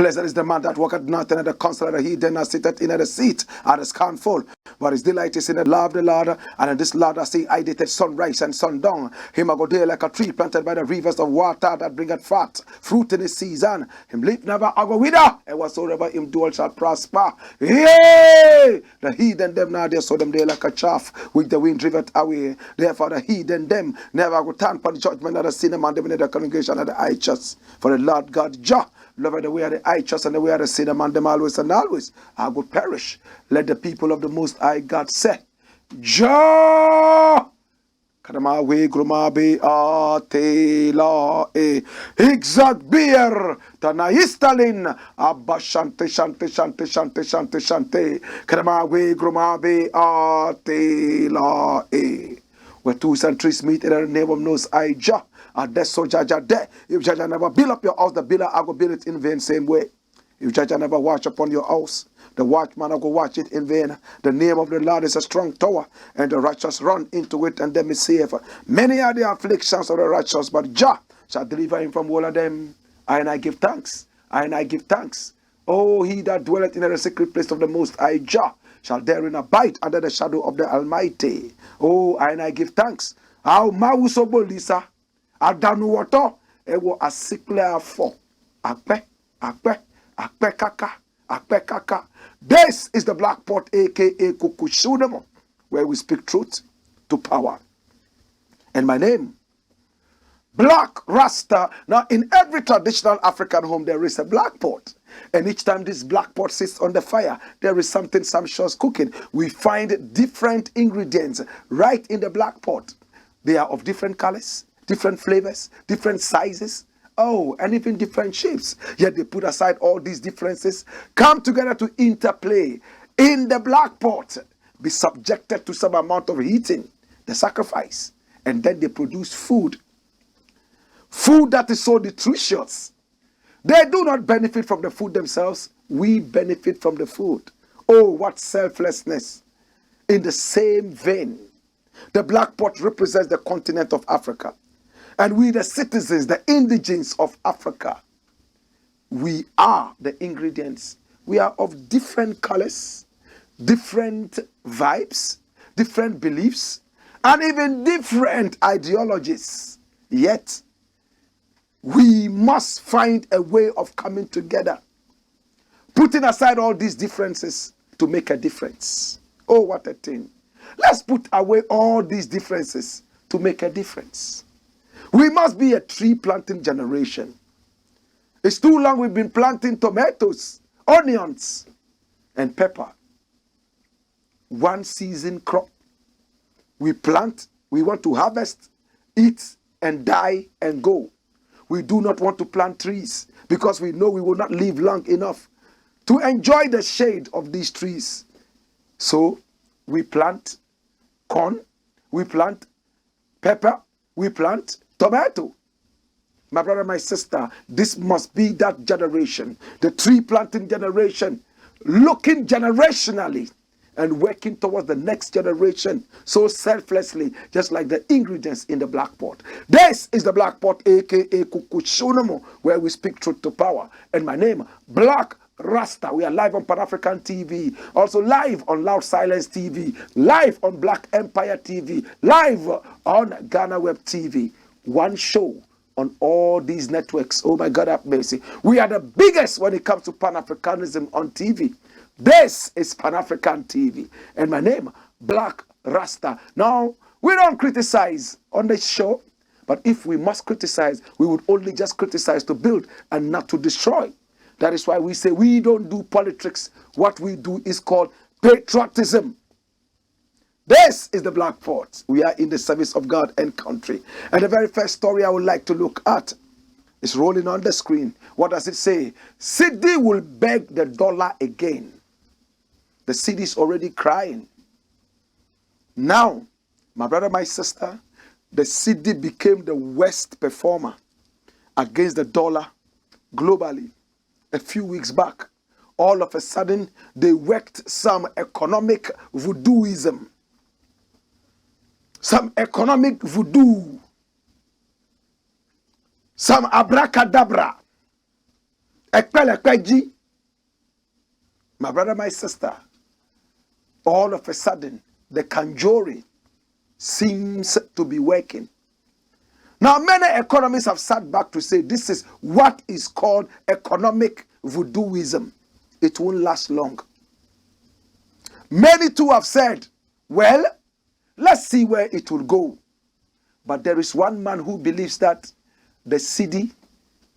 Blessed is the man that walketh not in the counsel of the heathen, nor sitteth in the seat of the scornful. But his delight is in the law of the Lord, and in this law I say, I dated sunrise and sundown. Him I go there like a tree planted by the rivers of water that bringeth forth fruit in his season. Him leap never I go wither, and whatsoever him do shall prosper. Yea! The heathen them now they saw them there like a chaff, which the wind driveth away. Therefore the heathen them never go turn upon the judgment of the sinner man, them in the congregation of the righteous. For the Lord God Jah loveth the way of the righteous, and the way of the sinner man, them always and always I go perish. Let the people of the Most High God say, Jah! Kadama we grumabe ate la e exact beer tanaistalin abashante shante shante shante shante shante kadama we grumabe ate la e. Where two and three meet in the name of Most High Jah, and that's so Jaja there. If Jaja never build up your house, the builder I go build it in vain same way. If Jaja never watch upon your house, the watchman I go watch it in vain. The name of the Lord is a strong tower, and the righteous run into it, and them is safe. Many are the afflictions of the righteous, but Jah shall deliver him from all of them. And I give thanks. And I give thanks. Oh, he that dwelleth in the secret place of the Most High Jah shall therein abide under the shadow of the Almighty. Oh, and I give thanks. How mausobo lisa adanu wato ewo asikle afo akpe kaka. This is the Black Pot, aka Kukushunamo, where we speak truth to power. And my name, Blakk Rasta. Now, in every traditional African home, there is a black pot. And each time this black pot sits on the fire, there is something sumptuous cooking. We find different ingredients right in the black pot. They are of different colors, different flavors, different sizes. Oh, and even different shapes. Yet they put aside all these differences, come together to interplay in the black pot, be subjected to some amount of heating, the sacrifice, and then they produce food. Food that is so nutritious. They do not benefit from the food themselves. We benefit from the food. Oh, what selflessness. In the same vein, the black pot represents the continent of Africa. And we, the citizens, the indigents of Africa, we are the ingredients. We are of different colors, different vibes, different beliefs, and even different ideologies. Yet, we must find a way of coming together, putting aside all these differences to make a difference. Oh, what a thing. Let's put away all these differences to make a difference. We must be a tree planting generation. It's too long we've been planting tomatoes, onions, and pepper. One season crop. We plant, we want to harvest, eat, and die and go. We do not want to plant trees because we know we will not live long enough to enjoy the shade of these trees. So we plant corn, we plant pepper, we plant tomato. My brother, my sister, this must be that generation, the tree planting generation, looking generationally and working towards the next generation so selflessly, just like the ingredients in the black pot. This is the black pot, aka Kukushunamo, where we speak truth to power. And my name, Blakk Rasta. We are live on Pan-African TV, also live on Loud Silence TV, live on Black Empire TV, live on Ghana Web TV. One show on all these networks. Oh my God, have mercy. We are the biggest when it comes to Pan-Africanism on TV. This is Pan-African TV. And my name, Blakk RASTA. Now, we don't criticize on the show, but if we must criticize, we would only just criticize to build and not to destroy. That is why we say we don't do politics. What we do is called patriotism. This is the Blakk Fort. We are in the service of God and country. And the very first story I would like to look at is rolling on the screen. What does it say? Cedi will beg the dollar again. The Cedi is already crying. Now, my brother, my sister, the Cedi became the worst performer against the dollar globally. A few weeks back, all of a sudden, they worked some economic voodooism. Some economic voodoo. Some abracadabra. Ekpelepeji. My brother, my sister, all of a sudden, the conjuring seems to be working. Now, many economists have sat back to say this is what is called economic voodooism. It won't last long. Many too have said, well, let's see where it will go. But there is one man who believes that the Cedi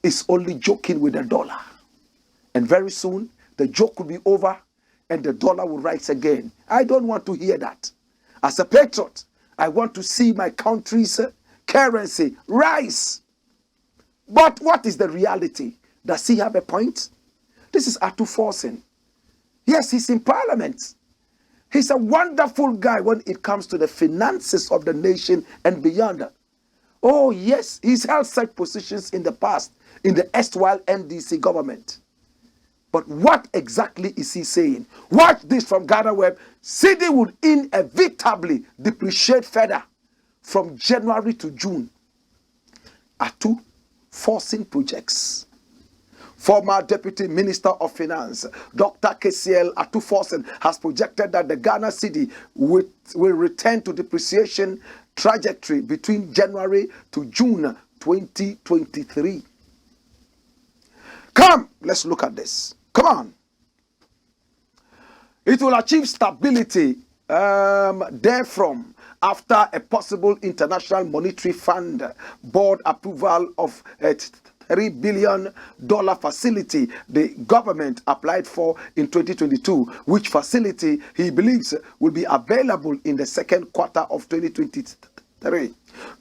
is only joking with the dollar. And very soon, the joke will be over and the dollar will rise again. I don't want to hear that. As a patriot, I want to see my country's currency rise. But what is the reality? Does he have a point? This is Atu Forsen. Yes, he's in parliament. He's a wonderful guy when it comes to the finances of the nation and beyond. Oh yes, he's held such positions in the past, in the erstwhile NDC government. But what exactly is he saying? Watch this from Ghana Web. Cedi would inevitably depreciate further from January to June. Atu forcing projects. Former Deputy Minister of Finance, Dr. KCL Atu Forsen, has projected that the Ghana Cedi will return to depreciation trajectory between January to June 2023. Come, let's look at this. Come on. It will achieve stability therefrom after a possible International Monetary Fund board approval of a $3 billion facility the government applied for in 2022, which facility he believes will be available in the second quarter of 2023.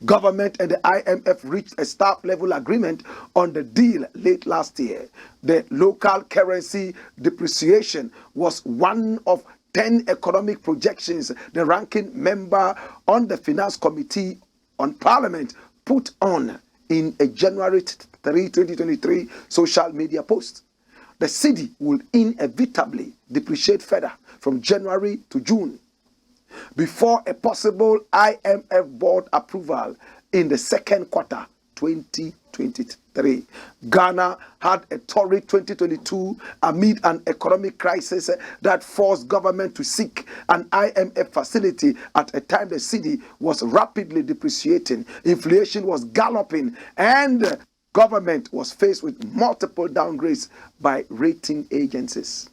Government and the IMF reached a staff-level agreement on the deal late last year. The local currency depreciation was one of 10 economic projections the ranking member on the Finance Committee on Parliament put on in a January 3, 2023 social media post. The Cedi will inevitably depreciate further from January to June before a possible IMF board approval in the second quarter 2023. Ghana had a torrid 2022 amid an economic crisis that forced government to seek an IMF facility at a time the Cedi was rapidly depreciating. Inflation was galloping and government was faced with multiple downgrades by rating agencies.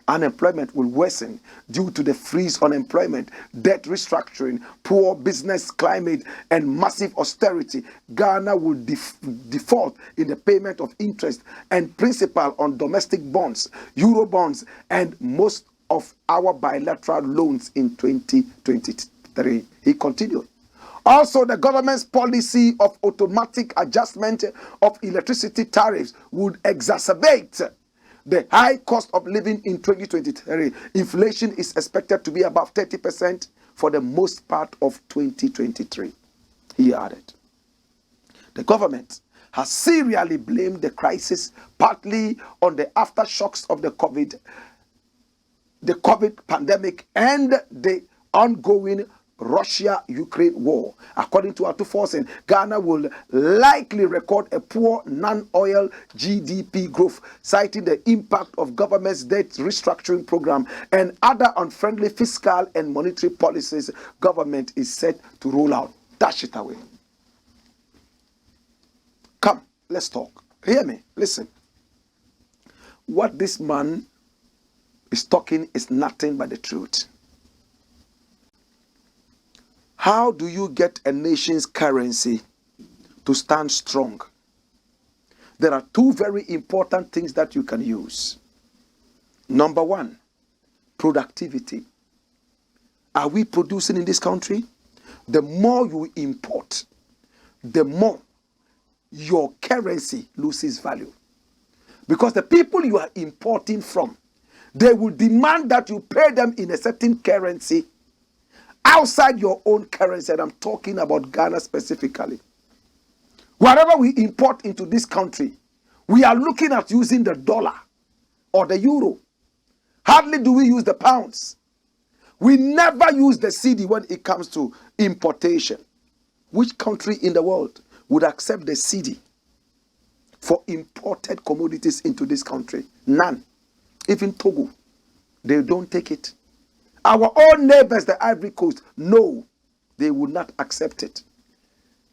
Unemployment will worsen due to the freeze on employment, debt restructuring, poor business climate, and massive austerity. Ghana will default in the payment of interest and principal on domestic bonds, euro bonds, and most of our bilateral loans in 2023. He continued. Also, the government's policy of automatic adjustment of electricity tariffs would exacerbate the high cost of living in 2023. Inflation is expected to be above 30% for the most part of 2023. He added. The government has serially blamed the crisis partly on the aftershocks of the COVID pandemic and the ongoing Russia-Ukraine war. According to Atu Forsen, Ghana will likely record a poor non-oil GDP growth, citing the impact of government's debt restructuring program and other unfriendly fiscal and monetary policies government is set to roll out. Dash it away. Come, let's talk. Hear me. Listen. What this man is talking is nothing but the truth. How do you get a nation's currency to stand strong? There are two very important things that you can use. Number one, productivity. Are we producing in this country? The more you import, the more your currency loses value. Because the people you are importing from, they will demand that you pay them in a certain currency outside your own currency. And I'm talking about Ghana specifically. Whatever we import into this country, we are looking at using the dollar or the euro. Hardly do we use the pounds. We never use the Cedi when it comes to importation. Which country in the world would accept the Cedi for imported commodities into this country? None. Even Togo, they don't take it. Our own neighbors, the Ivory Coast, no, they would not accept it.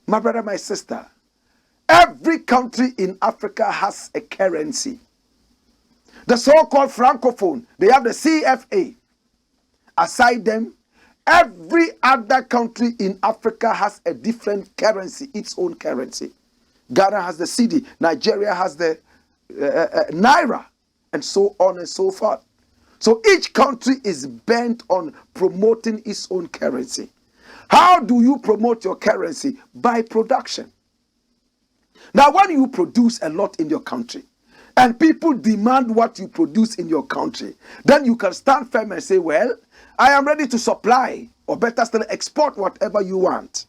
My brother, my sister, every country in Africa has a currency. The so-called Francophone, they have the CFA. Aside them, every other country in Africa has a different currency, its own currency. Ghana has the Cedi, Nigeria has the Naira, and so on and so forth. So each country is bent on promoting its own currency. How do you promote your currency? By production. Now, when you produce a lot in your country, and people demand what you produce in your country, then you can stand firm and say, well, I am ready to supply, or better still, export whatever you want,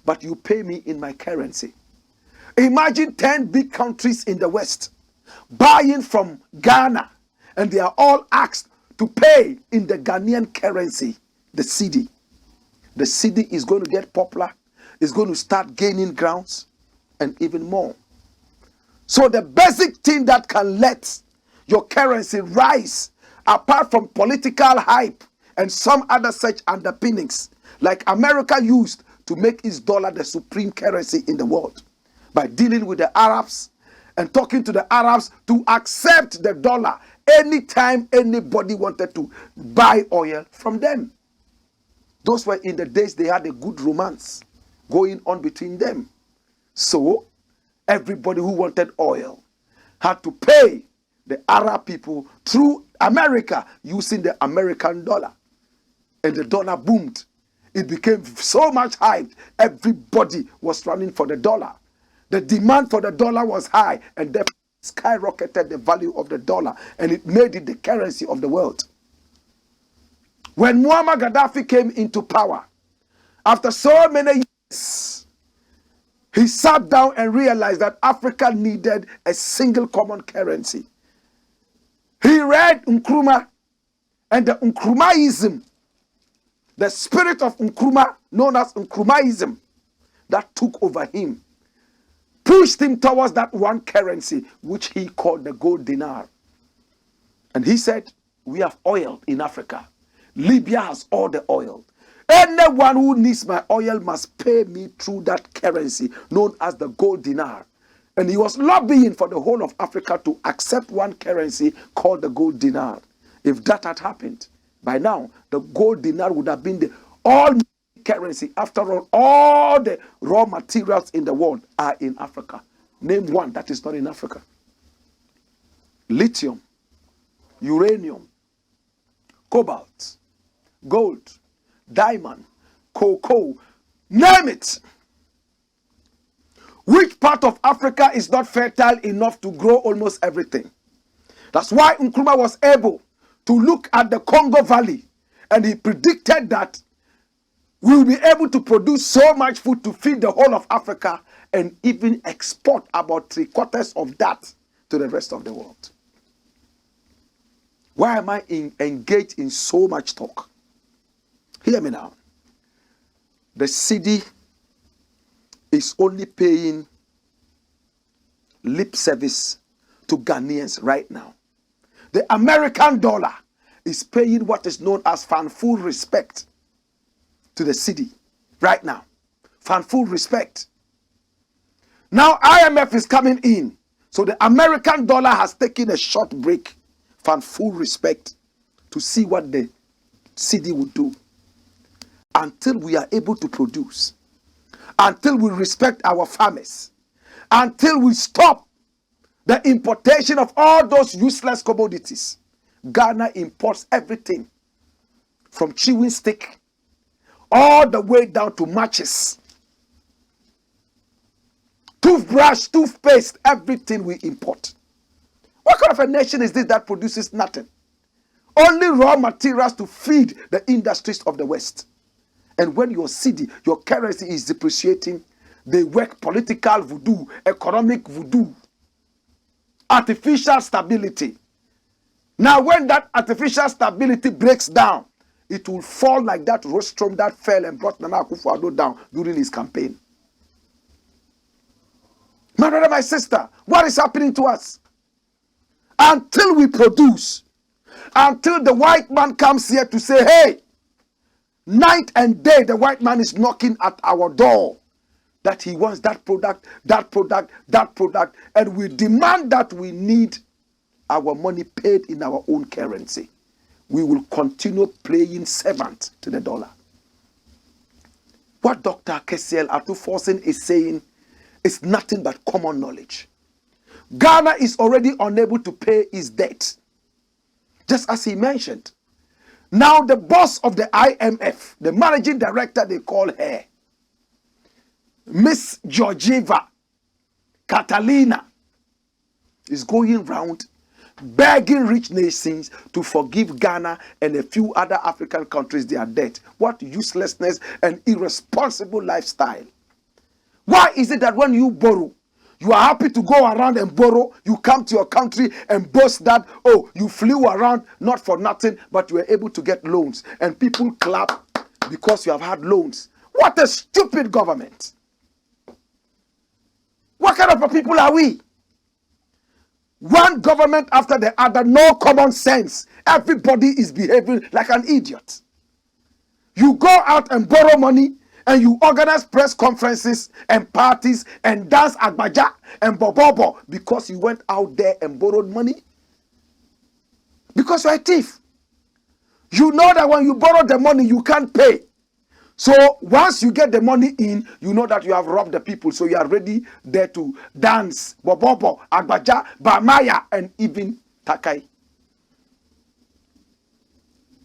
but you pay me in my currency. Imagine 10 big countries in the West buying from Ghana, and they are all asked to pay in the Ghanaian currency, the Cedi. The Cedi is going to get popular, it's going to start gaining grounds, and even more. So the basic thing that can let your currency rise, apart from political hype and some other such underpinnings, like America used to make its dollar the supreme currency in the world, by dealing with the Arabs and talking to the Arabs to accept the dollar anytime anybody wanted to buy oil from them. Those were in the days they had a good romance going on between them. So everybody who wanted oil had to pay the Arab people through America using the American dollar. And the dollar boomed. It became so much hyped. Everybody was running for the dollar. The demand for the dollar was high, and that skyrocketed the value of the dollar, and it made it the currency of the world. When Muammar Gaddafi came into power, after so many years, he sat down and realized that Africa needed a single common currency. He read Nkrumah, and the Nkrumahism, the spirit of Nkrumah, known as Nkrumahism, that took over him, pushed him towards that one currency, which he called the gold dinar. And he said, we have oil in Africa. Libya has all the oil. Anyone who needs my oil must pay me through that currency known as the gold dinar. And he was lobbying for the whole of Africa to accept one currency called the gold dinar. If that had happened, by now, the gold dinar would have been the all currency. After all the raw materials in the world are in Africa. Name one that is not in Africa. Lithium, uranium, cobalt, gold, diamond, cocoa, name it. Which part of Africa is not fertile enough to grow almost everything? That's why Nkrumah was able to look at the Congo Valley, and he predicted that we will be able to produce so much food to feed the whole of Africa, and even export about 3/4 of that to the rest of the world. Why am I engaged in so much talk? Hear me now. The Cedi is only paying lip service to Ghanaians right now. The American dollar is paying what is known as fanful respect to the Cedi right now. Fanful respect. Now IMF is coming in. So the American dollar has taken a short break. Fanful respect to see what the Cedi would do. until we are able to produce, until we respect our farmers, until we stop the importation of all those useless commodities. Ghana imports everything from chewing stick all the way down to matches, toothbrush, toothpaste, everything we import. What kind of a nation is this that produces nothing? Only raw materials to feed the industries of the West. And when your cedi, your currency is depreciating, they work political voodoo, economic voodoo, artificial stability. Now, when that artificial stability breaks down, it will fall like that rostrum that fell and brought Nana Akufo-Addo down during his campaign. My brother, my sister, what is happening to us? Until we produce, until the white man comes here to say, hey, night and day, the white man is knocking at our door, that he wants that product, that product, that product, and we demand that we need our money paid in our own currency. We will continue playing servant to the dollar. What Dr. Kessiel Atuforsen is saying is nothing but common knowledge. Ghana is already unable to pay its debt, just as he mentioned. Now the boss of the IMF, the managing director, they call her Miss Georgieva Catalina, is going round begging rich nations to forgive Ghana and a few other African countries their debt. What uselessness and irresponsible lifestyle. Why is it that when you borrow, you are happy to go around and borrow, you come to your country and boast that, oh, you flew around not for nothing, but you were able to get loans, and people clap because you have had loans? What a stupid government. What kind of a people are we? One government after the other, no common sense. Everybody is behaving like an idiot. You go out and borrow money, and you organize press conferences and parties and dance agbaja and bobobo because you went out there and borrowed money? Because you're a thief. You know that when you borrow the money, you can't pay. So once you get the money in, you know that you have robbed the people. So you are ready there to dance, bobobo, agbaja, bamaya, and even takai.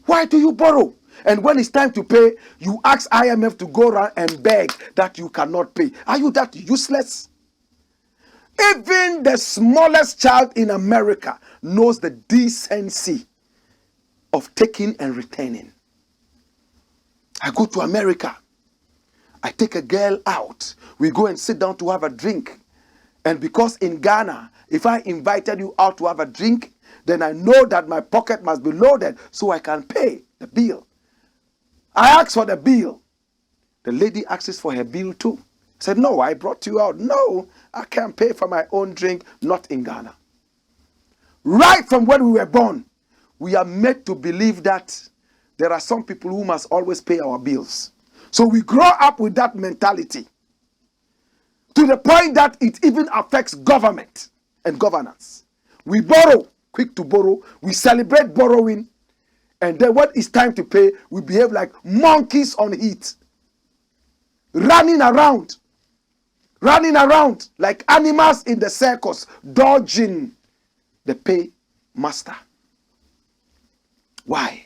Why do you borrow? And when it's time to pay, you ask IMF to go around and beg that you cannot pay. Are you that useless? Even the smallest child in America knows the decency of taking and returning. I go to America. I take a girl out. We go and sit down to have a drink. And because in Ghana, if I invited you out to have a drink, then I know that my pocket must be loaded so I can pay the bill. I asked for the bill. The lady asks for her bill too. I said, no, I brought you out. No, I can't pay for my own drink, not in Ghana. Right from when we were born, we are made to believe that there are some people who must always pay our bills. So we grow up with that mentality to the point that it even affects government and governance. We borrow, quick to borrow. We celebrate borrowing. And then when it's time to pay, we behave like monkeys on heat. Running around like animals in the circus, dodging the pay master. Why?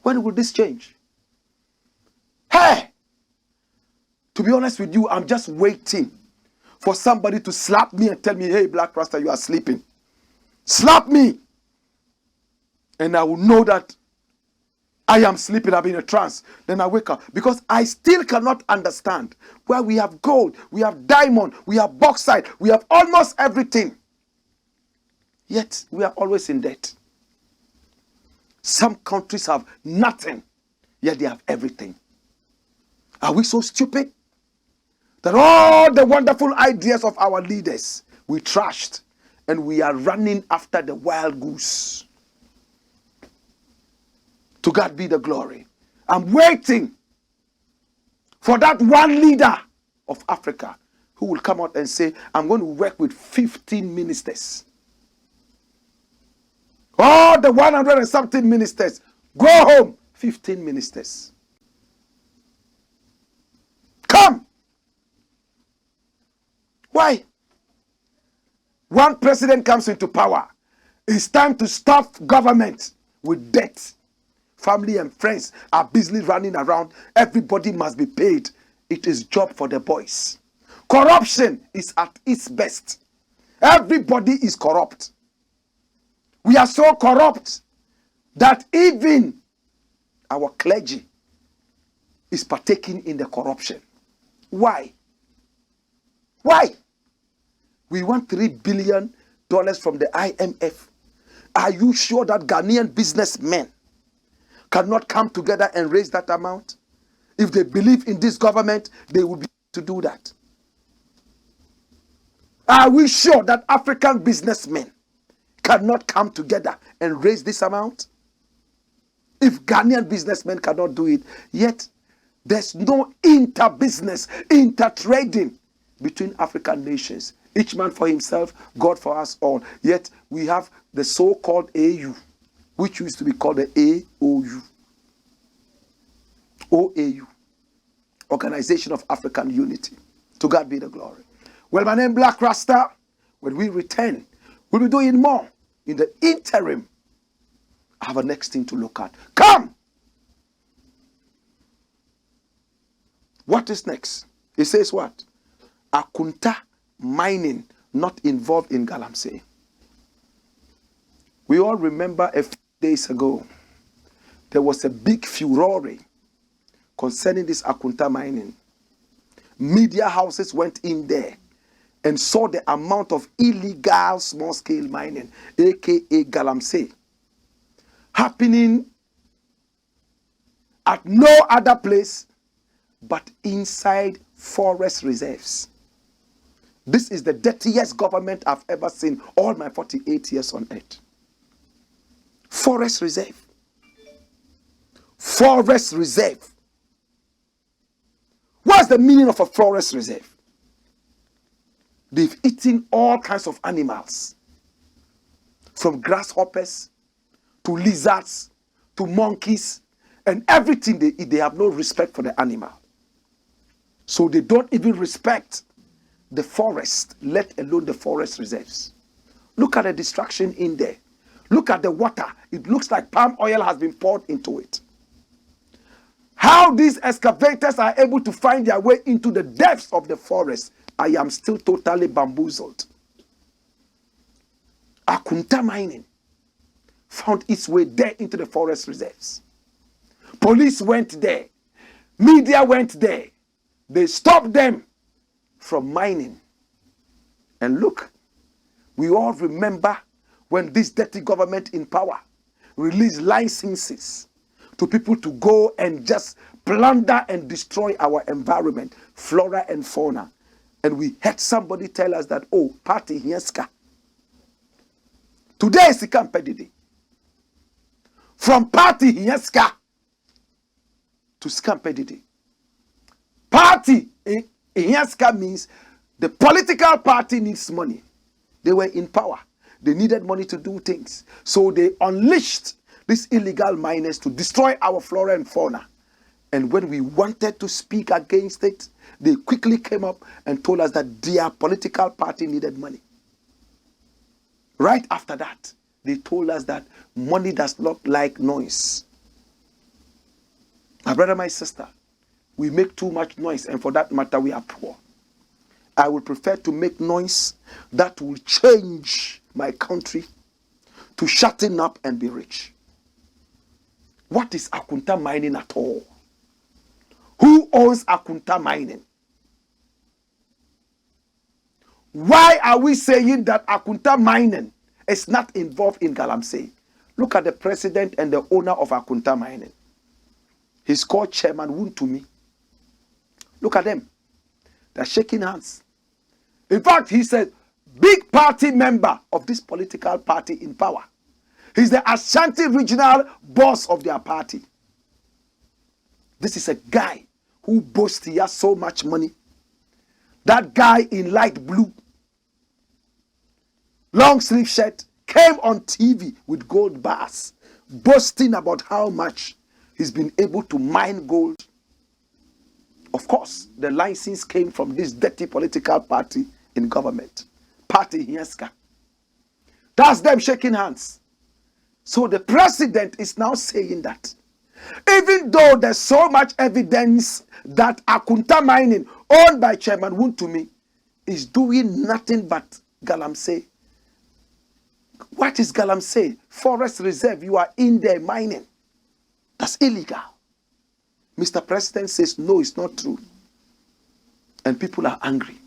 When will this change? Hey! To be honest with you, I'm just waiting for somebody to slap me and tell me, hey, Black Rasta, you are sleeping. Slap me! And I will know that I am sleeping, I'm in a trance. Then I wake up. Because I still cannot understand where we have gold, we have diamond, we have bauxite, we have almost everything. Yet we are always in debt. Some countries have nothing, yet they have everything. Are we so stupid that all the wonderful ideas of our leaders we trashed and we are running after the wild goose? To God be the glory. I'm waiting for that one leader of Africa who will come out and say, I'm going to work with 15 ministers. All the 100 and something ministers, go home. 15 ministers. Why? One president comes into power. It's time to stuff government with debt. Family and friends are busily running around. Everybody must be paid. It is job for the boys. Corruption is at its best. Everybody is corrupt. We are so corrupt that even our clergy is partaking in the corruption. Why? Why? We want $3 billion from the IMF. Are you sure that Ghanaian businessmen cannot come together and raise that amount? If they believe in this government, they will be able to do that. Are we sure that African businessmen cannot come together and raise this amount? If Ghanaian businessmen cannot do it, yet there's no inter-business, inter-trading between African nations. Each man for himself, God for us all. Yet we have the so-called AU, which used to be called the AOU. OAU, Organization of African Unity. To God be the glory. Well, my name is Blakk RASTA. When we return, we'll be doing more. In the interim, I have a next thing to look at. Come! What is next? It says what? Akonta mining not involved in Galamsey. We all remember a few days ago, there was a big furore concerning this Akonta mining. Media houses went in there and saw the amount of illegal small-scale mining, aka Galamsey, happening at no other place but inside forest reserves. This is the dirtiest government I've ever seen all my 48 years on earth. Forest reserve. Forest reserve. What's the meaning of a forest reserve? They've eaten all kinds of animals, from grasshoppers to lizards to monkeys, and everything they eat. They have no respect for the animal. So they don't even respect the forest, let alone the forest reserves. Look at the destruction in there. Look at the water. It looks like palm oil has been poured into it. How these excavators are able to find their way into the depths of the forest, I am still totally bamboozled. Akonta mining found its way there into the forest reserves. Police went there. Media went there. They stopped them from mining. And look, we all remember when this dirty government in power released licenses to people to go and just plunder and destroy our environment, flora and fauna. And we had somebody tell us that, oh, party hieska. Today is the Campedidi. From party hieska to Scampedidi. Party hieska means the political party needs money. They were in power. They needed money to do things. So they unleashed these illegal miners to destroy our flora and fauna. And when we wanted to speak against it, they quickly came up and told us that their political party needed money. Right after that, they told us that money does not like noise. My brother, my sister, we make too much noise, and for that matter, we are poor. I would prefer to make noise that will change my country to shutting up and be rich. What is Akonta mining at all? Who owns Akonta mining? Why are we saying that Akonta mining is not involved in Galamsey? Look at the president and the owner of Akonta mining. He's called Chairman Wuntumi. Look at them. They're shaking hands. In fact, he's a big party member of this political party in power. He's the Ashanti regional boss of their party. This is a guy who boasts he has so much money. That guy in light blue, long sleeve shirt, came on TV with gold bars, boasting about how much he's been able to mine gold. Of course, the license came from this dirty political party in government. Party Hieska. That's them shaking hands. So the president is now saying that even though there's so much evidence that Akonta mining, owned by Chairman Wontumi, is doing nothing but Galamsey. What is Galamsey? Forest reserve. You are in there mining. That's illegal. Mr. President says, no, it's not true. And people are angry.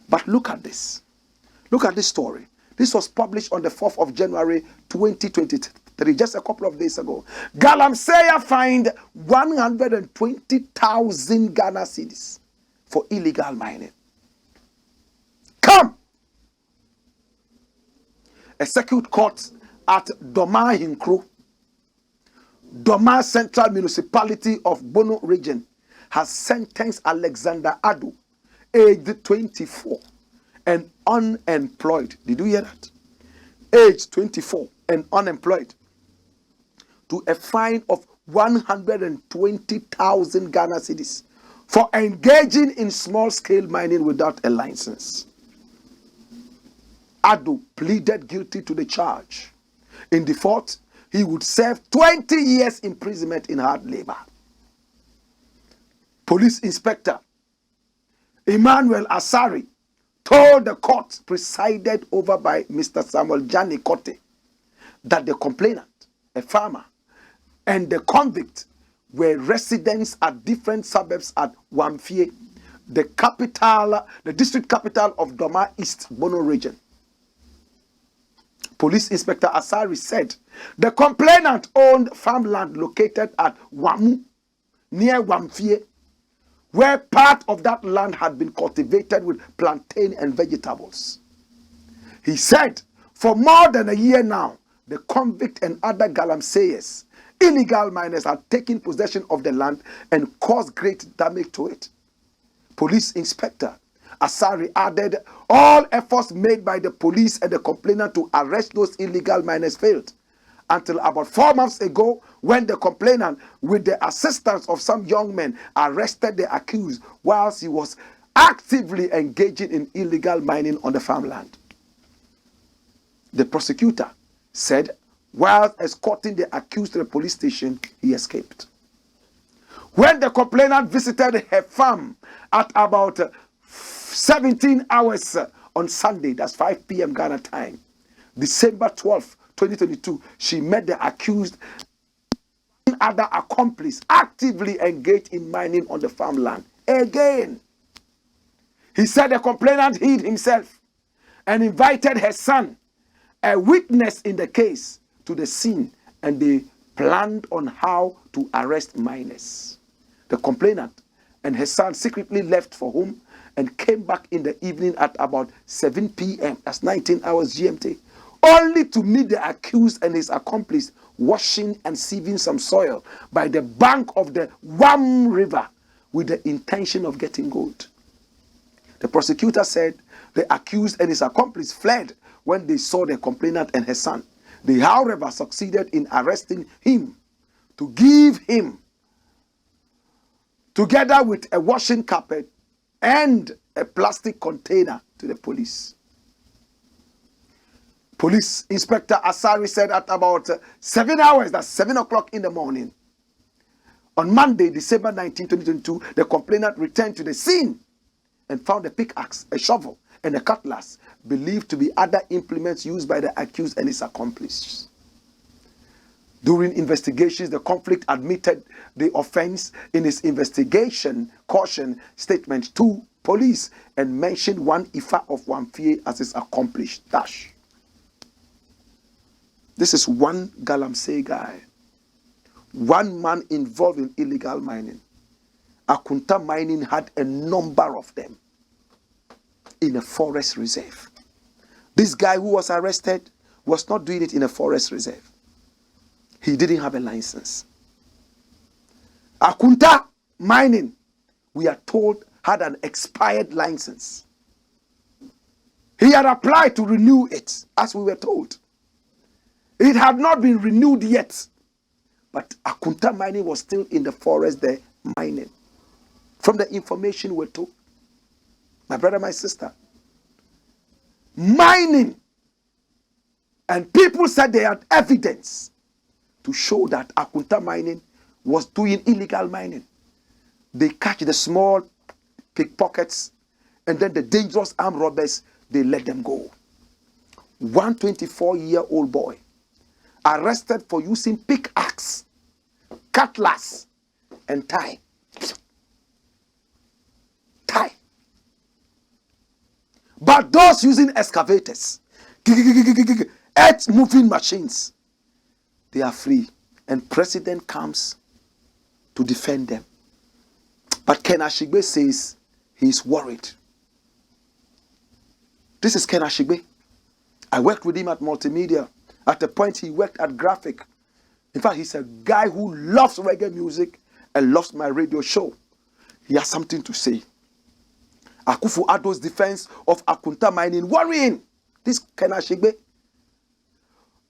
But look at this. Look at this story. This was published on the 4th of January, 2023, just a couple of days ago. Galamsey fined 120,000 Ghana cedis for illegal mining. Come! A circuit court at Doma Hinkro, Doma Central Municipality of Bono Region, has sentenced Alexander Ado, aged 24 and unemployed. Did you hear that? Aged 24 and unemployed, to a fine of 120,000 Ghana cedis for engaging in small-scale mining without a license. Ado pleaded guilty to the charge. In default, he would serve 20 years imprisonment in hard labor. Police Inspector Emmanuel Asari told the court, presided over by Mr. Samuel Jani Kote, that the complainant, a farmer, and the convict were residents at different suburbs at Wamfie, the district capital of Doma East Bono region. Police Inspector Asari said the complainant owned farmland located at Wamu, near Wamfie, where part of that land had been cultivated with plantain and vegetables. He said, for more than a year now, the convict and other Galamseyers, illegal miners, had taken possession of the land and caused great damage to it. Police Inspector Asari added, all efforts made by the police and the complainant to arrest those illegal miners failed, until about 4 months ago, when the complainant, with the assistance of some young men, arrested the accused whilst he was actively engaging in illegal mining on the farmland. The prosecutor said, while escorting the accused to the police station, he escaped. When the complainant visited her farm at about 17 hours on Sunday, that's 5 p.m. Ghana time, December 12th, 2022, she met the accused and other accomplice actively engaged in mining on the farmland. Again, he said the complainant hid himself and invited her son, a witness in the case, to the scene, and they planned on how to arrest miners. The complainant and her son secretly left for home and came back in the evening at about 7 p.m. That's 19 hours GMT, only to meet the accused and his accomplice washing and sieving some soil by the bank of the Wam River with the intention of getting gold. The prosecutor said the accused and his accomplice fled when they saw the complainant and her son. They, however, succeeded in arresting him to give him, together with a washing carpet and a plastic container, to the police. Police Inspector Asari said at about 7 hours, that's 7 o'clock in the morning, on Monday, December 19, 2022, the complainant returned to the scene and found a pickaxe, a shovel, and a cutlass, believed to be other implements used by the accused and his accomplices. During investigations, the conflict admitted the offense in his investigation caution statement to police and mentioned one Ifa of Wamfie as his accomplice. Dash. This is one Galamsey guy, one man involved in illegal mining. Akonta mining had a number of them in a forest reserve. This guy who was arrested was not doing it in a forest reserve. He didn't have a license. Akonta mining, we are told, had an expired license. He had applied to renew it, as we were told. It had not been renewed yet. But Akonta mining was still in the forest there mining. From the information we're told, my brother, my sister, mining. And people said they had evidence to show that Akonta mining was doing illegal mining. They catch the small pickpockets, and then the dangerous armed robbers, they let them go. 124-year-old boy arrested for using pickaxe, cutlass, and tie. But those using excavators, earth moving machines, they are free. And president comes to defend them. But Ken Ashigbe says he's worried. This is Ken Ashigbe. I worked with him at Multimedia. At a point, he worked at Graphic. In fact, he's a guy who loves reggae music and loves my radio show. He has something to say. Akufo-Addo's defense of Akonta mining worrying. This Ken Ashigbe.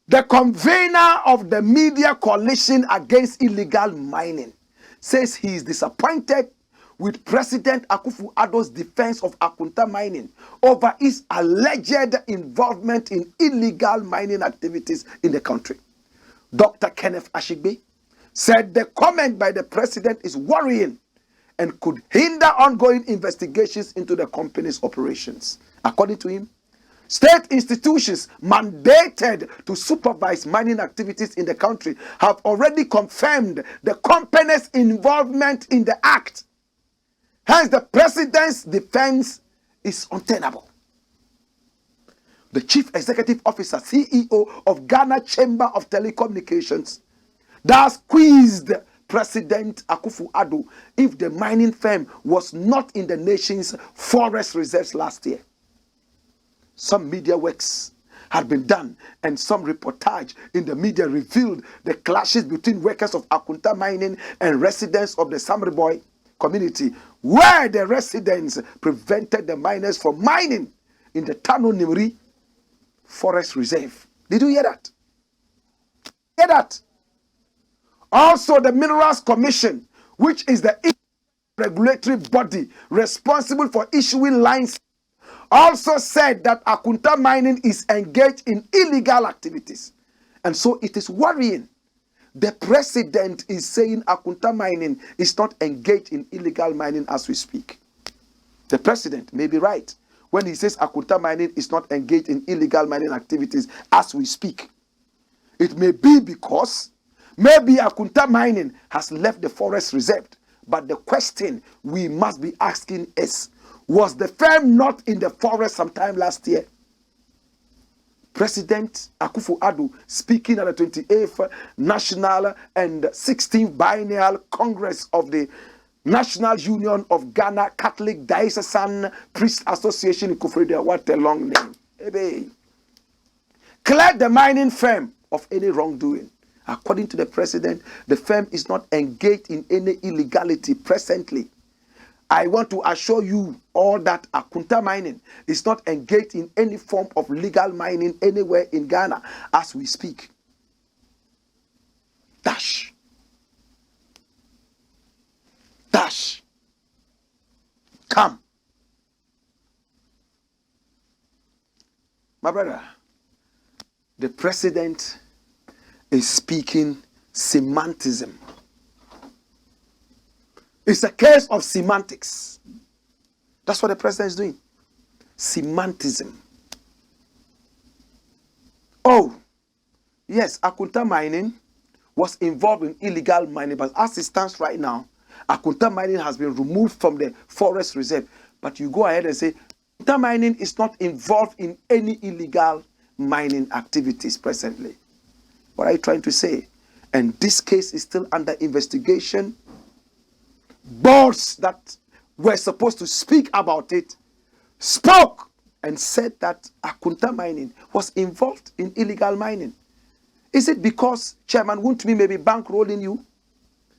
The convener of the media coalition against illegal mining says he is disappointed with President Akufo-Addo's defense of Akonta mining over his alleged involvement in illegal mining activities in the country. Dr. Kenneth Ashigbe said the comment by the president is worrying and could hinder ongoing investigations into the company's operations. According to him, state institutions mandated to supervise mining activities in the country have already confirmed the company's involvement in the act. Hence, the president's defense is untenable. The chief executive officer, CEO of Ghana Chamber of Telecommunications, thus quizzed President Akufo-Addo if the mining firm was not in the nation's forest reserves last year. Some media works had been done, and some reportage in the media revealed the clashes between workers of Akonta mining and residents of the Samriboy community, where the residents prevented the miners from mining in the Tano Nimri Forest Reserve. Did you hear that? Hear that? Also, the Minerals Commission, which is the regulatory body responsible for issuing licenses, also said that Akonta mining is engaged in illegal activities. And so it is worrying. The president is saying Akonta mining is not engaged in illegal mining as we speak. The president may be right when he says Akonta mining is not engaged in illegal mining activities as we speak. It may be because maybe Akonta mining has left the forest reserve. But the question we must be asking is, was the firm not in the forest sometime last year? President Akufo-Addo, speaking at the 28th National and 16th Biennial Congress of the National Union of Ghana Catholic Diocesan Priest Association in Kufrida, what a long name, cleared the mining firm of any wrongdoing. According to the president, the firm is not engaged in any illegality presently. I want to assure you all that Akonta mining is not engaged in any form of legal mining anywhere in Ghana as we speak. Dash. Come. My brother, the president is speaking semanticism. It's a case of semantics. That's what the president is doing. Semanticism. Oh, yes, Akonta mining was involved in illegal mining, but as it stands right now, Akonta mining has been removed from the forest reserve. But you go ahead and say, Akonta mining is not involved in any illegal mining activities presently. What are you trying to say? And this case is still under investigation. Boards that were supposed to speak about it spoke and said that Akonta mining was involved in illegal mining. Is it because Chairman Wontumi may be bankrolling you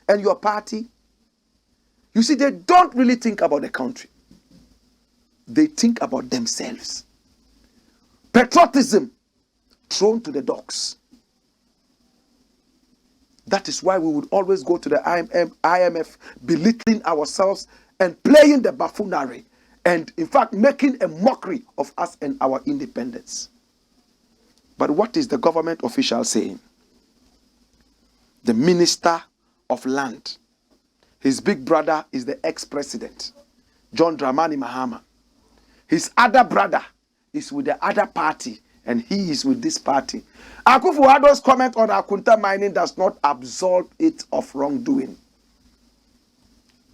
and your party? You see, they don't really think about the country. They think about themselves. Patriotism thrown to the dogs. That is why we would always go to the IMF, belittling ourselves and playing the buffoonery and in fact making a mockery of us and our independence. But what is the government official saying? The Minister of Land, his big brother is the ex-president, John Dramani Mahama. His other brother is with the other party, and he is with this party. Akufo-Addo's comment on Akonta mining does not absolve it of wrongdoing.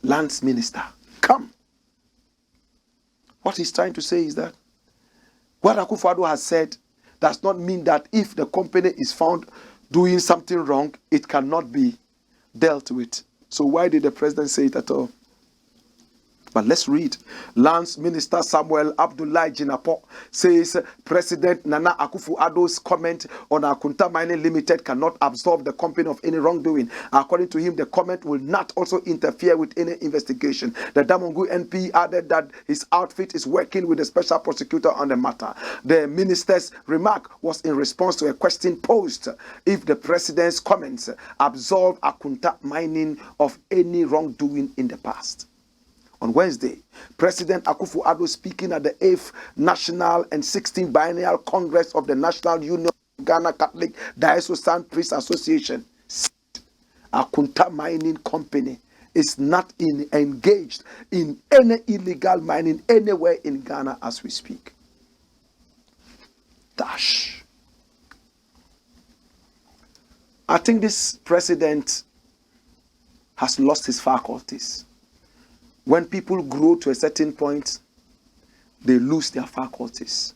Lands Minister, come. What he's trying to say is that what Akufo-Addo has said does not mean that if the company is found doing something wrong, it cannot be dealt with. So why did the president say it at all? But let's read. Lands Minister Samuel Abdullahi Jinapo says President Nana Akufo-Addo's comment on Akonta Mining Limited cannot absolve the company of any wrongdoing. According to him, the comment will not also interfere with any investigation. The Damongu NP added that his outfit is working with the special prosecutor on the matter. The minister's remark was in response to a question posed if the president's comments absolve Akonta Mining of any wrongdoing in the past. On Wednesday, President Akufo-Addo, speaking at the 8th National and 16th Biennial Congress of the National Union of Ghana Catholic Diocesan Priests Association, said Akonta Mining Company is not engaged in any illegal mining anywhere in Ghana as we speak. Dash. I think this president has lost his faculties. When people grow to a certain point, they lose their faculties.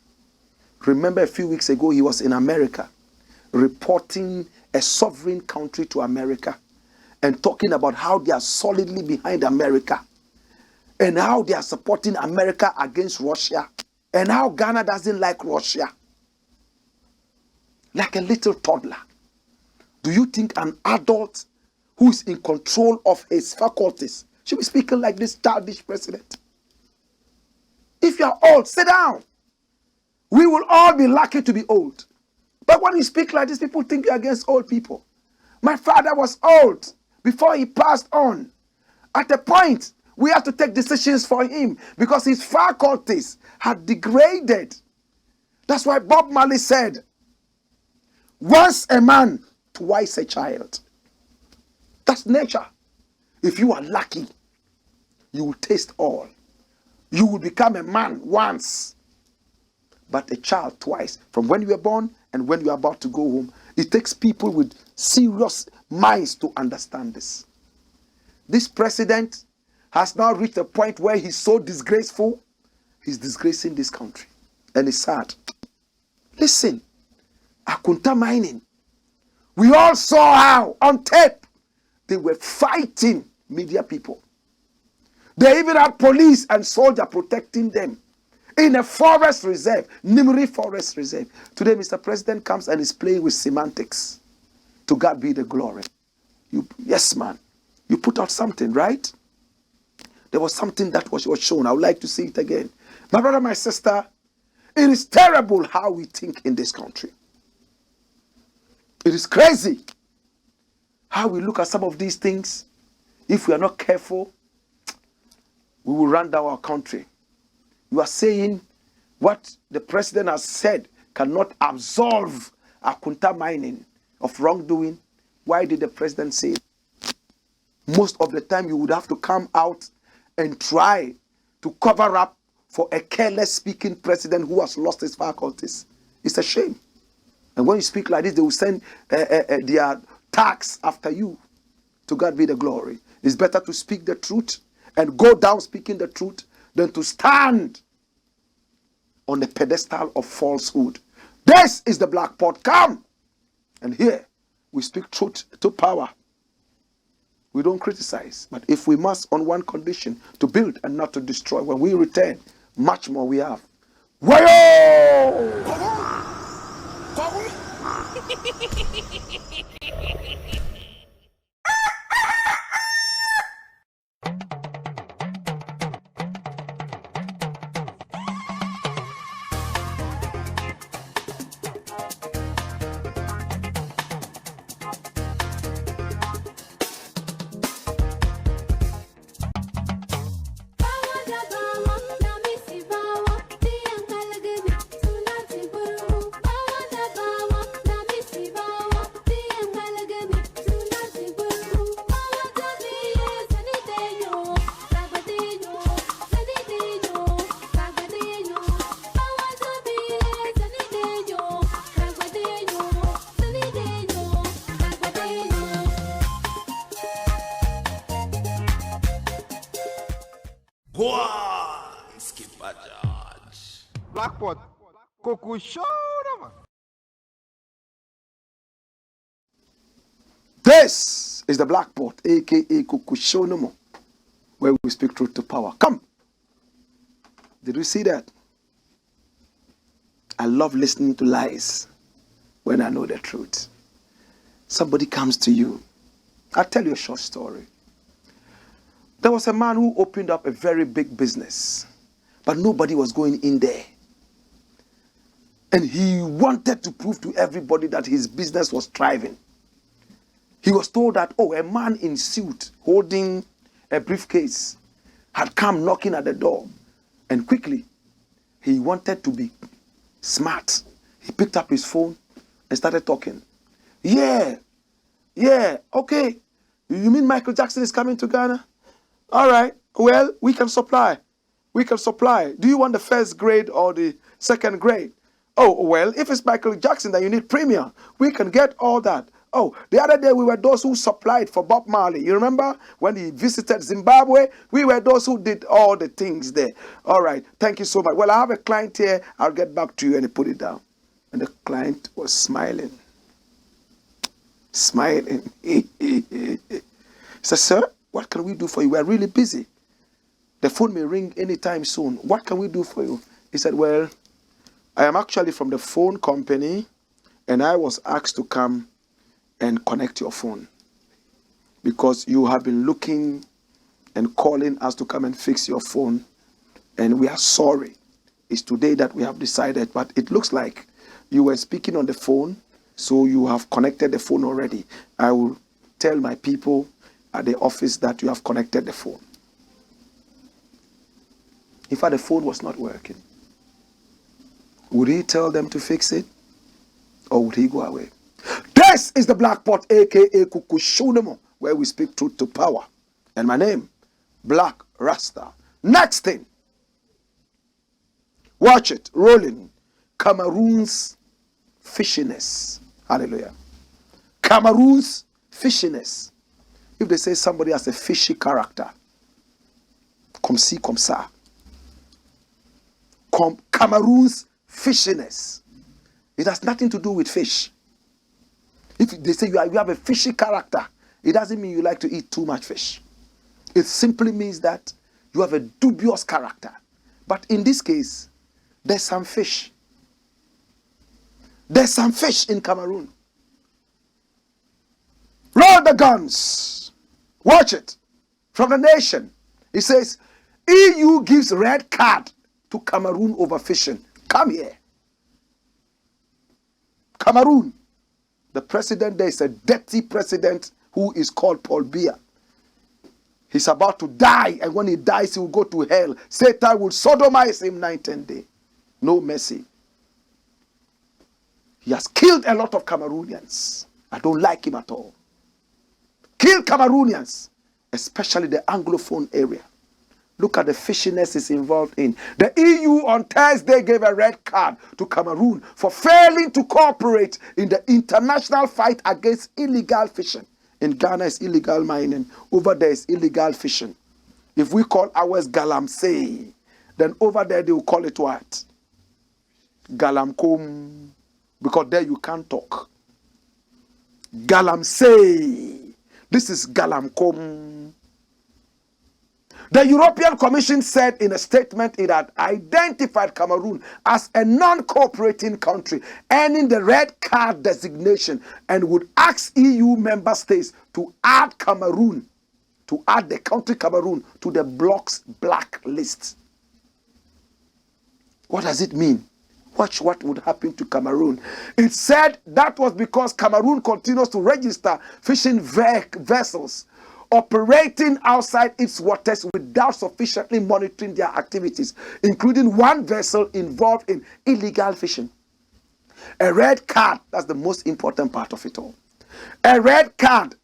Remember a few weeks ago, he was in America, reporting a sovereign country to America and talking about how they are solidly behind America and how they are supporting America against Russia and how Ghana doesn't like Russia. Like a little toddler. Do you think an adult who is in control of his faculties should be speaking like this childish president? If you are old, sit down. We will all be lucky to be old. But when you speak like this, people think you're against old people. My father was old before he passed on. At a point, we have to take decisions for him because his faculties had degraded. That's why Bob Marley said, once a man, twice a child. That's nature. If you are lucky, you will taste all. You will become a man once, but a child twice. From when you were born and when you are about to go home. It takes people with serious minds to understand this. This president has now reached a point where he's so disgraceful, he's disgracing this country. And it's sad. Listen, Akonta Mining, we all saw how on tape they were fighting media people. They even had police and soldiers protecting them in a forest reserve, Nimri Forest Reserve. Today, Mr. President comes and is playing with semantics. To God be the glory. Yes, man. You put out something, right? There was something that was shown. I would like to see it again. My brother, my sister, it is terrible how we think in this country. It is crazy how we look at some of these things. If we are not careful, we will run down our country. You are saying what the president has said cannot absolve Akonta Mining of wrongdoing. Why did the president say it? Most of the time you would have to come out and try to cover up for a careless speaking president who has lost his faculties. It's a shame. And when you speak like this, they will send their tax after you. To God be the glory. It's better to speak the truth and go down speaking the truth than to stand on the pedestal of falsehood. This is the Blakk Pot. Come! And here, we speak truth to power. We don't criticize. But if we must, on one condition, to build and not to destroy. When we return, much more we have. Wayo! Go on, Skipper George. Blackpot. Cuckoo show them. This is the Blackpot, aka Kukushonomo, where we speak truth to power. Come. Did you see that? I love listening to lies when I know the truth. Somebody comes to you. I'll tell you a short story. There was a man who opened up a very big business, but nobody was going in there. And he wanted to prove to everybody that his business was thriving. He was told that, oh, a man in suit holding a briefcase had come knocking at the door. And quickly, he wanted to be smart. He picked up his phone and started talking. Yeah, okay. You mean Michael Jackson is coming to Ghana? All right, well, we can supply. Do you want the first grade or the second grade? Oh, well, if it's Michael Jackson, then you need premium. We can get all that. Oh, the other day we were those who supplied for Bob Marley. You remember when he visited Zimbabwe? We were those who did all the things there. All right, thank you so much. Well, I have a client here. I'll get back to you. And he put it down. And the client was smiling. He said, sir, what can we do for you? We're really busy. The phone may ring anytime soon. What can we do for you? He said, well, I am actually from the phone company, and I was asked to come and connect your phone because you have been looking and calling us to come and fix your phone, and we are sorry. It's today that we have decided, but it looks like you were speaking on the phone, so you have connected the phone already. I will tell my people at the office that you have connected the phone. In fact, the phone was not working. Would he tell them to fix it, or would he go away? This is the Blackpot, aka Kukushunemo, where we speak truth to power. And my name, Blakk RASTA. Next thing. Watch it. Rolling. Cameroon'S Fishiness. Hallelujah. Cameroon'S Fishiness. If they say somebody has a fishy character, comme ci, comme ça. Cameroon'S Fishiness. It has nothing to do with fish. If they say you have a fishy character, it doesn't mean you like to eat too much fish. It simply means that you have a dubious character. But in this case, there's some fish. There's some fish in Cameroon. Roll the guns. Watch it. From the nation. It says, EU gives red card to Cameroon over fishing. Come here. Cameroon. The president there is a dirty president who is called Paul Biya. He's about to die, and when he dies, he will go to hell. Satan will sodomize him night and day. No mercy. He has killed a lot of Cameroonians. I don't like him at all. Kill Cameroonians, especially the Anglophone area. Look at the fishiness is involved in. The EU on Thursday gave a red card to Cameroon for failing to cooperate in the international fight against illegal fishing. In Ghana is illegal mining. Over there is illegal fishing. If we call ours Galamsey, then over there they will call it what? Galamkom. Because there you can't talk. Galamsey. This is Galamkom. The European Commission said in a statement it had identified Cameroon as a non-cooperating country, earning the red card designation, and would ask EU member states to add the country Cameroon to the bloc's black list. What does it mean? Watch what would happen to Cameroon. It said that was because Cameroon continues to register fishing vessels operating outside its waters without sufficiently monitoring their activities, including one vessel involved in illegal fishing. A red card, that's the most important part of it all. A red card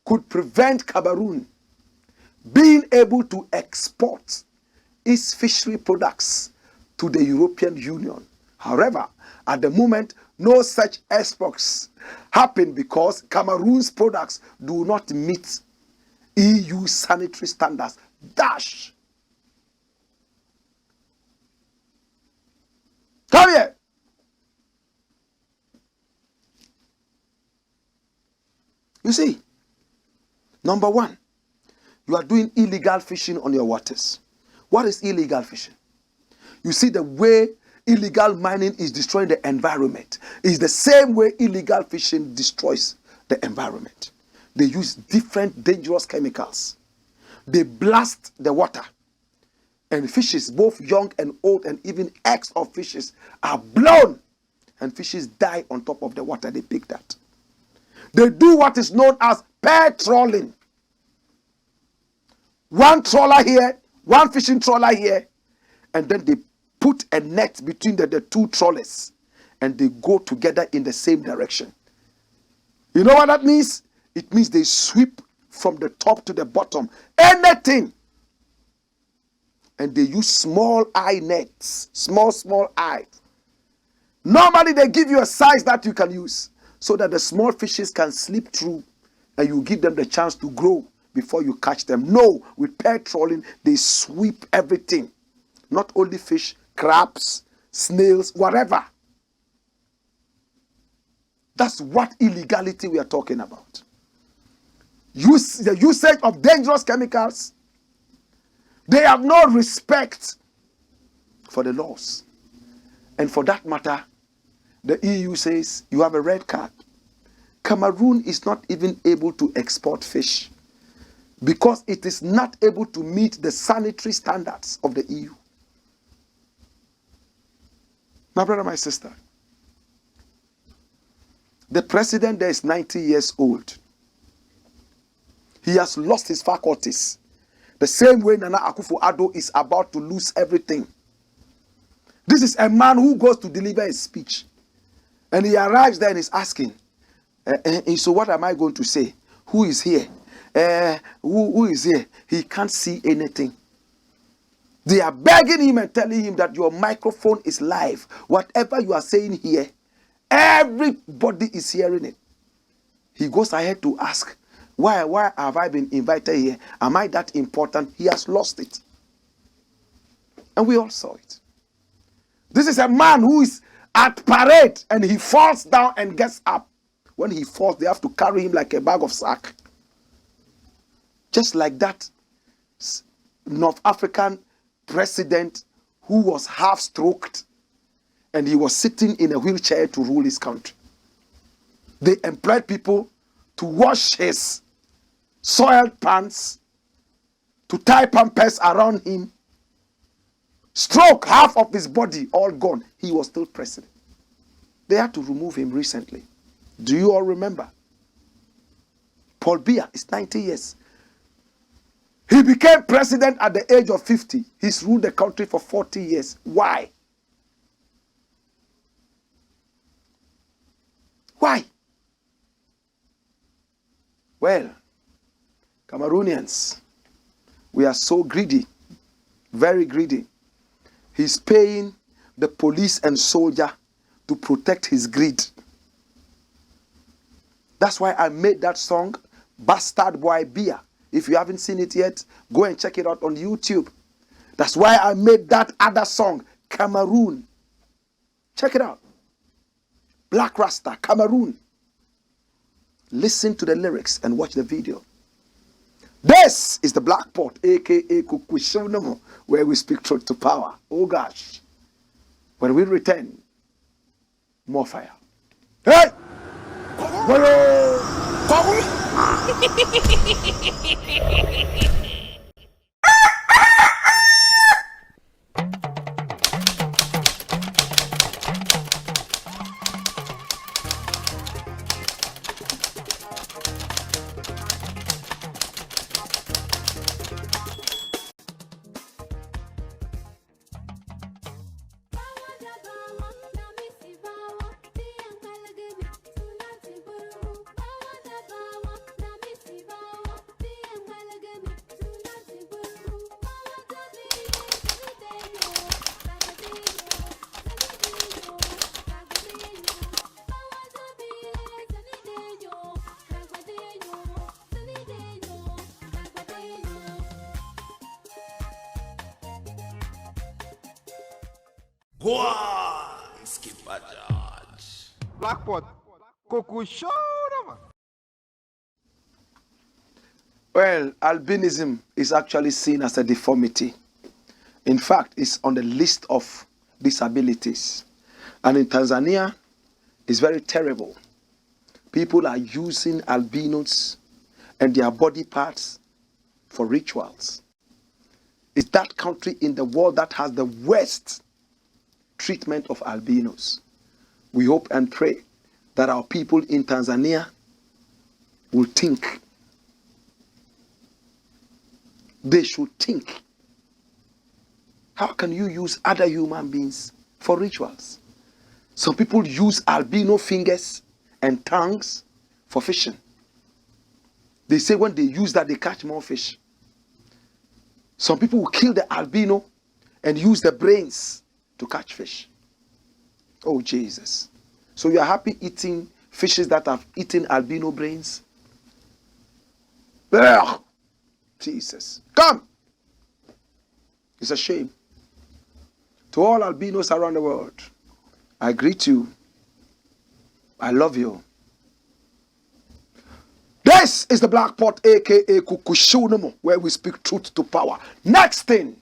could prevent Cameroon being able to export its fishery products to the European Union. However, at the moment, no such exports happen because Cameroon's products do not meet EU sanitary standards. Dash. Come here. You see, number one, you are doing illegal fishing on your waters. What is illegal fishing? You see the way illegal mining is destroying the environment. It's the same way illegal fishing destroys the environment. They use different dangerous chemicals. They blast the water. And fishes, both young and old, and even eggs of fishes are blown. And fishes die on top of the water. They pick that. They do what is known as pair trawling. One trawler here, one fishing trawler here, and then they put a net between the two trawlers, and they go together in the same direction. You know what that means? It means they sweep from the top to the bottom, anything. And they use small eye nets, small eyes. Normally they give you a size that you can use so that the small fishes can slip through and you give them the chance to grow before you catch them. No, with pair trawling, they sweep everything. Not only fish, crabs, snails, whatever. That's what illegality we are talking about. The usage of dangerous chemicals. They have no respect for the laws. And for that matter, the EU says you have a red card. Cameroon is not even able to export fish because it is not able to meet the sanitary standards of the EU. My brother, my sister, the president there is 90 years old. He has lost his faculties. The same way Nana Akufo-Addo is about to lose everything. This is a man who goes to deliver a speech. And he arrives there and is asking, so what am I going to say? Who is here? Who is here? He can't see anything. They are begging him and telling him that your microphone is live. Whatever you are saying here, everybody is hearing it. He goes ahead to ask, why have I been invited here? Am I that important? He has lost it. And we all saw it. This is a man who is at parade and he falls down and gets up. When he falls, they have to carry him like a bag of sack. Just like that North African president who was half-stroked and he was sitting in a wheelchair to rule his country. They employed people to wash his soiled pants, to tie pampers around him, stroke half of his body, all gone. He was still president. They had to remove him recently. Do you all remember? Paul Biya is 90 years. He became president at the age of 50. He's ruled the country for 40 years. Why? Why? Well, Cameroonians, we are so greedy, very greedy. He's paying the police and soldier to protect his greed. That's why I made that song, Bastard Boy Biya. If you haven't seen it yet, go and check it out on YouTube. That's why I made that other song, Cameroon. Check it out. Blakk Rasta, Cameroon. Listen to the lyrics and watch the video. This is the Black Pot, aka Kukushonomo, where we speak truth to power. Oh gosh. When we return, more fire. Hey! Boy! Bajaj. Blackpot. Coco show, man. Well, albinism is actually seen as a deformity. In fact, it's on the list of disabilities. And in Tanzania, it's very terrible. People are using albinos and their body parts for rituals. It's that country in the world that has the worst treatment of albinos. We hope and pray that our people in Tanzania will think. They should think. How can you use other human beings for rituals? Some people use albino fingers and tongues for fishing. They say when they use that, they catch more fish. Some people will kill the albino and use the brains to catch fish. Oh, Jesus. So you are happy eating fishes that have eaten albino brains? Ugh. Jesus. Come. It's a shame. To all albinos around the world, I greet you. I love you. This is the Black Pot, aka Kukushunumu, where we speak truth to power. Next thing.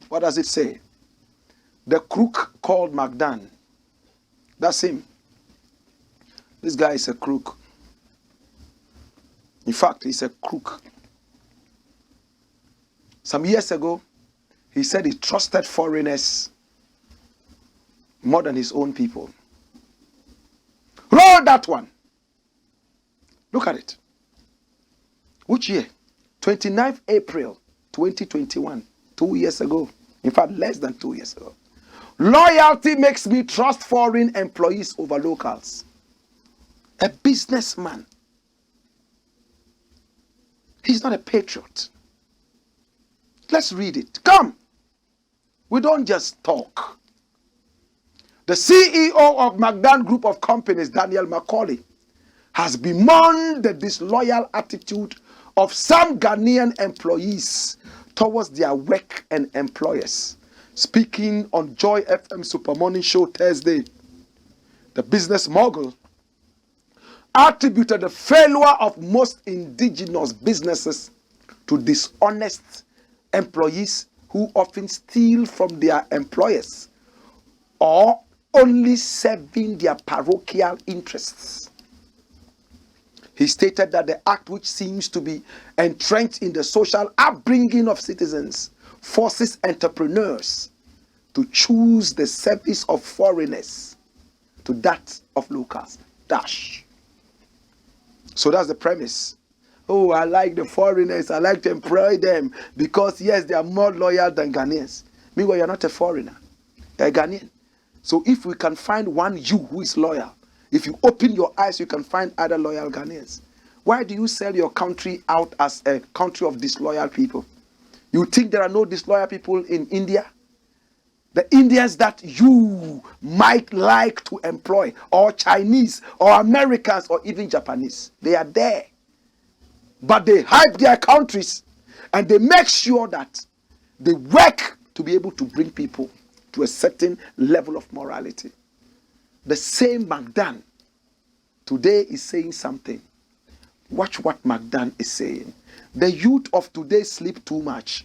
What does it say? The CROOK called Mcdan. That's him. This guy is a CROOK. In fact, he's a CROOK. Some years ago, he said he trusted foreigners more than his own people. Roll that one. Look at it. Which year? 29th April 2021. 2 years ago. In fact, less than 2 years ago. Loyalty makes me trust foreign employees over locals. A businessman. He's not a patriot. Let's read it. Come. We don't just talk. The CEO of Mcdan Group of Companies, Daniel Macaulay, has bemoaned the disloyal attitude of some Ghanaian employees towards their work and employers. Speaking on Joy FM Super Morning Show Thursday, the business mogul attributed the failure of most indigenous businesses to dishonest employees who often steal from their employers or only serving their parochial interests. He stated that the act, which seems to be entrenched in the social upbringing of citizens, forces entrepreneurs to choose the service of foreigners to that of locals. Dash. So that's the premise. Oh, I like the foreigners. I like to employ them because, yes, they are more loyal than Ghanaians. Meanwhile, you're not a foreigner. You're a Ghanaian. So if we can find one you who is loyal, if you open your eyes, you can find other loyal Ghanaians. Why do you sell your country out as a country of disloyal people? You think there are no disloyal people in India? The Indians that you might like to employ, or Chinese, or Americans, or even Japanese, they are there. But they hype their countries and they make sure that they work to be able to bring people to a certain level of morality. The same Mcdan today is saying something. Watch what Mcdan is saying. The youth of today sleep too much.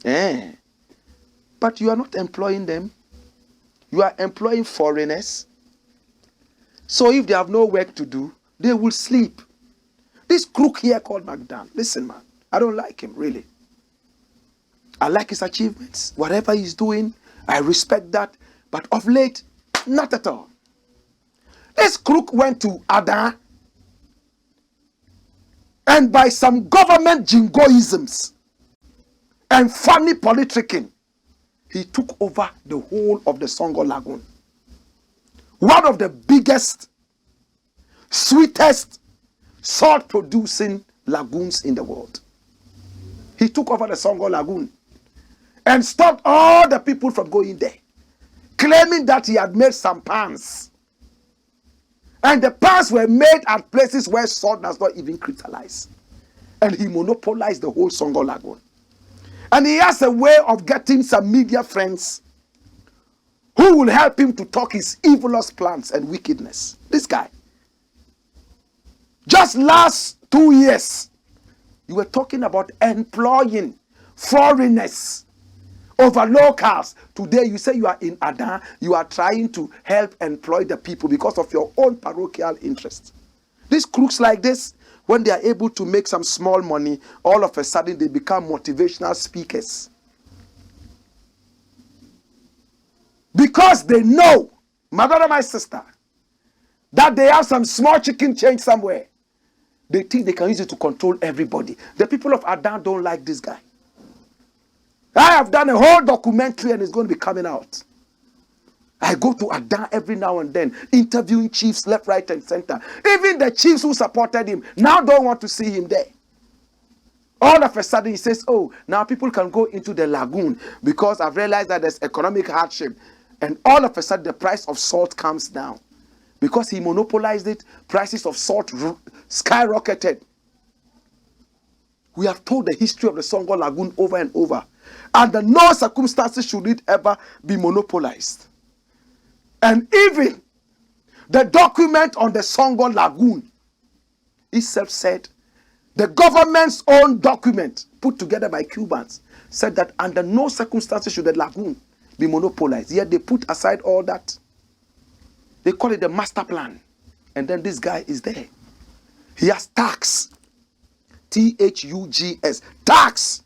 But you are not employing them. You are employing foreigners. So if they have no work to do, they will sleep. This crook here called Mcdan. Listen, man. I don't like him, really. I like his achievements. Whatever he's doing, I respect that. But of late, not at all. This crook went to Ada, and by some government jingoisms and funny politicking, he took over the whole of the Songo Lagoon. One of the biggest, sweetest, salt-producing lagoons in the world. He took over the Songo Lagoon and stopped all the people from going there, claiming that he had made some pans. And the pans were made at places where salt does not even crystallize. And he monopolized the whole Songo Lagoon. And he has a way of getting some media friends who will help him to talk his evilous plans and wickedness. This guy. Just last 2 years, you were talking about employing foreigners over locals. Today you say you are in Adan, you are trying to help employ the people because of your own parochial interest. These crooks like this, when they are able to make some small money, all of a sudden they become motivational speakers. Because they know, my brother, my sister, that they have some small chicken change somewhere. They think they can use it to control everybody. The people of Adan don't like this guy. I have done a whole documentary and it's going to be coming out. I go to Adan every now and then, interviewing chiefs left, right, and center. Even the chiefs who supported him now don't want to see him there. All of a sudden he says, oh, now people can go into the lagoon because I've realized that there's economic hardship. And all of a sudden the price of salt comes down. Because he monopolized it, prices of salt skyrocketed. We have told the history of the Songo Lagoon over and over. Under no circumstances should it ever be monopolized. And even the document on the Songo Lagoon itself said, the government's own document put together by Cubans said that under no circumstances should the lagoon be monopolized. Yet they put aside all that. They call it the master plan. And then this guy is there. He has tax. Thugs. Tax.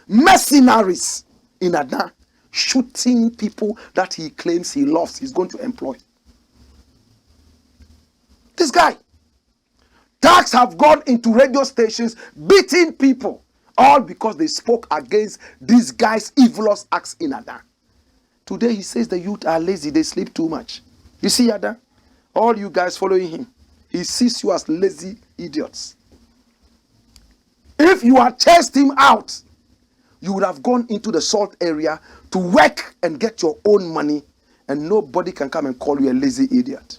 Mercenaries in Adan. Shooting people that he claims he loves. He's going to employ. This guy. Tax have gone into radio stations beating people. All because they spoke against this guy's evilous acts in Adan. Today he says the youth are lazy. They sleep too much. You see, Adan? All you guys following him, he sees you as lazy idiots. If you had chased him out, you would have gone into the salt area to work and get your own money, and nobody can come and call you a lazy idiot.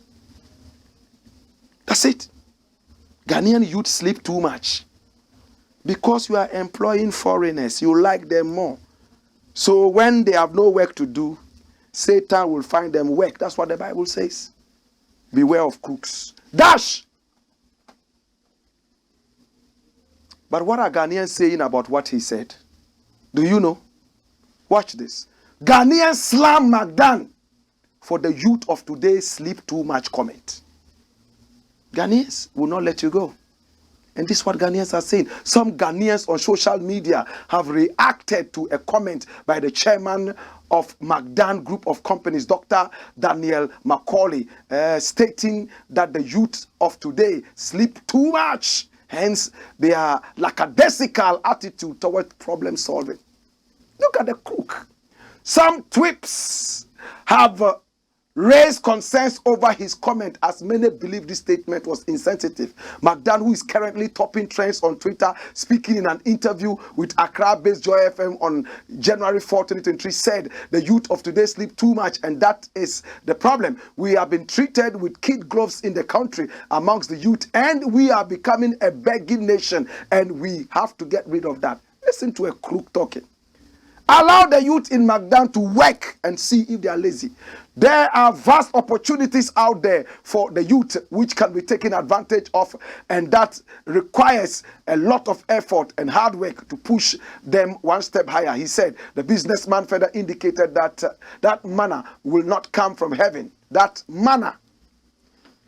That's it. Ghanaian youth sleep too much. Because you are employing foreigners, you like them more. So when they have no work to do, Satan will find them work. That's what the Bible says. Beware of crooks. Dash! But what are Ghanaians saying about what he said? Do you know? Watch this. Ghanaians slam Mcdan for the youth of today sleep too much comment. Ghanaians will not let you go. And this is what Ghanaians are saying. Some Ghanaians on social media have reacted to a comment by the chairman of Mcdan Group of Companies, Dr. Daniel Macaulay, stating that the youth of today sleep too much. Hence, their lackadaisical attitude towards problem solving. Look at the CROOK. Some TWIPs have raised concerns over his comment, as many believe this statement was insensitive. Mcdan, who is currently topping trends on Twitter, speaking in an interview with Accra-based Joy FM on January 4, 2023, said the youth of today sleep too much, and that is the problem. We have been treated with kid gloves in the country amongst the youth, and we are becoming a begging nation, and we have to get rid of that. Listen to a CROOK talking. Allow the youth in Mcdan to work and see if they are lazy. There are vast opportunities out there for the youth which can be taken advantage of, and that requires a lot of effort and hard work to push them one step higher. He said the businessman further indicated that that manna will not come from heaven. That manna,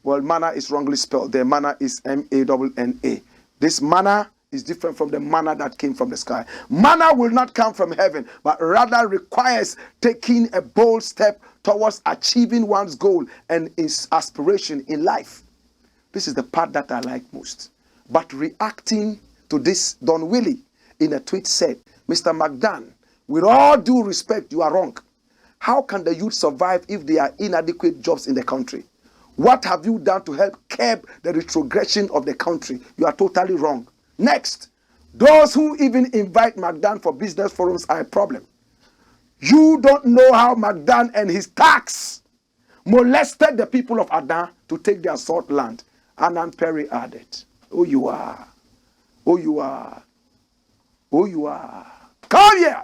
well, manna is wrongly spelled. The manna is M-A-N-N-A. This manna is different from the manna that came from the sky. Manna will not come from heaven, but rather requires taking a bold step towards achieving one's goal and his aspiration in life. This is the part that I like most. But reacting to this, Don Willie in a tweet said, Mr. Mcdan, with all due respect, you are wrong. How can the youth survive if there are inadequate jobs in the country? What have you done to help curb the retrogression of the country? You are totally wrong. Next, those who even invite Mcdan for business forums are a problem. You don't know how Mcdan and his tax molested the people of Adan to take their salt land. Anand Perry added, oh, you are. Oh, you are. Oh, you are. Come here.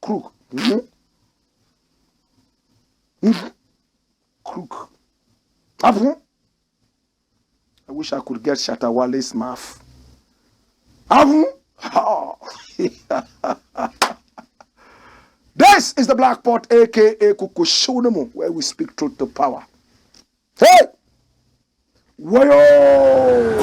CROOK. CROOK. I wish I could get Shatawale's mouth. This is the Black Pot, aka Kukushunemu, where we speak truth to power. Hey! Wayo!